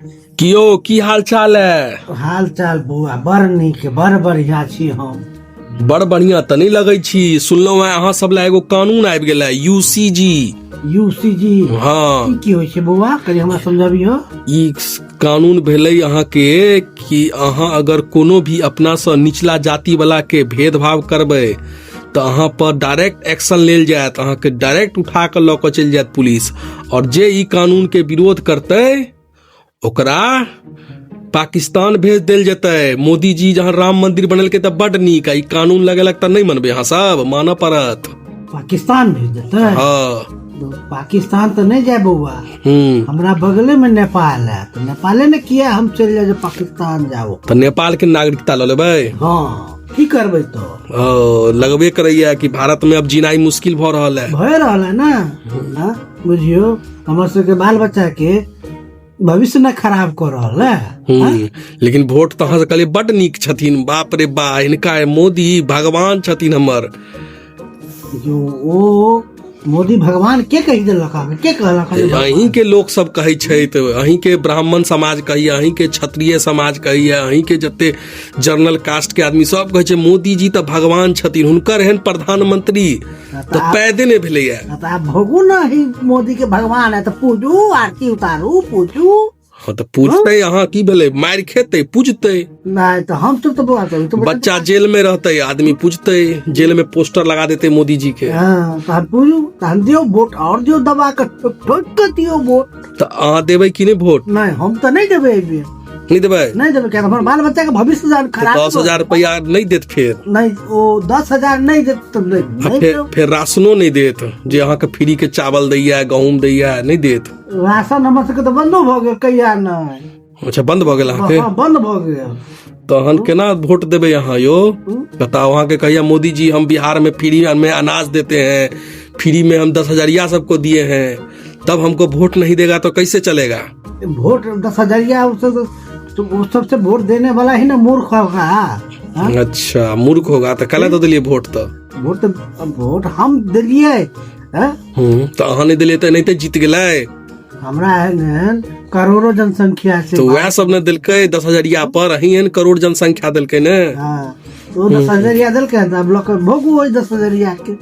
कियो की हाल चाल है? हाल चाल बौआ बड़ नीक बड़ बढ़िया छी हम। बड़ बढ़िया त नहीं लगे छी। सुनलो है अहाँ सब ला एगो कानून आबि गेल है, यूसीजी। यूसीजी हाँ, की होइ छै बौआ, कनी हमरा समझाबियो। ई कानून भेलै अहाँ के कि अहाँ अगर कोनो भी अपना से निचला जाति वाला के भेदभाव करबै तो अहाँ पर डायरेक्ट एक्शन लेल जायत, अहाँ के डायरेक्ट उठा कर लऽ के चलि जायत पुलिस। और जे ई कानून के विरोध करते ओकरा पाकिस्तान भेज देल जतै। मोदी जी जहाँ राम मंदिर बनलकै त बड नीक, ई कानून लगेलक त नहीं मनबे, अहाँ सब मानऽ पड़त। पाकिस्तान भेज देतै? हाँ, पाकिस्तान तो नहीं जाए बौआ, हमरा बगले में नेपाल है, तो नेपाले ने किया हम चल जाए पाकिस्तान जाओ तो नेपाल के नागरिकता ल लेबै। हाँ की करबै तो लगबे करैया कि भारत में अब जीनाई मुश्किल भ रहल है। भय रहल है ना, बुझियो हमर सबके बाल बच्चा के भविष्य न खराब कर रहल है। लेकिन वोट तो अहाँ से कहलिए बड नीक छथिन, बाप रे बा, इनका मोदी भगवान छथिन हमर। जो ओ मोदी भगवान के कही देलक, के कहलक? अहीं के लोग सब कहै छै, तो अहीं के ब्राह्मण समाज कहिए, अहीं के क्षत्रिय समाज कहिए, अहीं के जते जनरल कास्ट के आदमी सब कहै छै मोदी जी तो भगवान छथिन, हुनकर एहन प्रधानमंत्री तो पैदे नहीं भेलैया। आप भगू ना ही मोदी के भगवान है तो पूजू, आरती उतारू, पूजू। हाँ तो पूजते यहाँ की भेले, मार खेते पूजते नहीं तो हम सब तो बच्चा जेल में रहते, आदमी पूजते, जेल में पोस्टर लगा देते मोदी जी के। हाँ, तो हम पूजू, तो हम दियो वोट, और दियो दबा कर ठोक कर दियो वोट। तो अहाँ देवे कि नहीं वोट? नहीं हम तो नहीं देवे, नहीं देवे, नहीं देवे क्या हमारे बाल बच्चा का भविष्य खराब। 10,000 रुपया नहीं देत, फिर नहीं वो 10,000 नहीं देते तो नहीं, फिर राशनो नहीं देत, जो अहाँ के फ्री के चावल दैया, गहूम दैया, नहीं देत। राशन हमर सबके तो बंदो भ गेल, कहिया नहीं। अच्छा बंद भ गेल अहाँ के? हाँ, बंद भ गेल। तो हम केना वोट देवे यहाँ यो बताओ? अहाँ के कहिया मोदी जी हम बिहार में फ्री में अनाज देते हैं, फ्री में हम 10,000 सबको दिए हैं, तब हमको वोट नहीं देगा तो कैसे चलेगा? वोट 10,000 तो सबसे वोट देने वाला ही ना मूर्ख होगा। अच्छा मूर्ख होगा तो कल तो दिलिए वोट? तो वोट हम दिलिए तो अहाँ नहीं दिलिए तो नहीं तो जीत गए। हमरा है करोड़ों जनसंख्या से, तो वह सब ने दिलके 10,000 पर, अही है करोड़ जनसंख्या दिलके ने। तो 10,000 दिलके, अब लोग भोगू 10,000 के।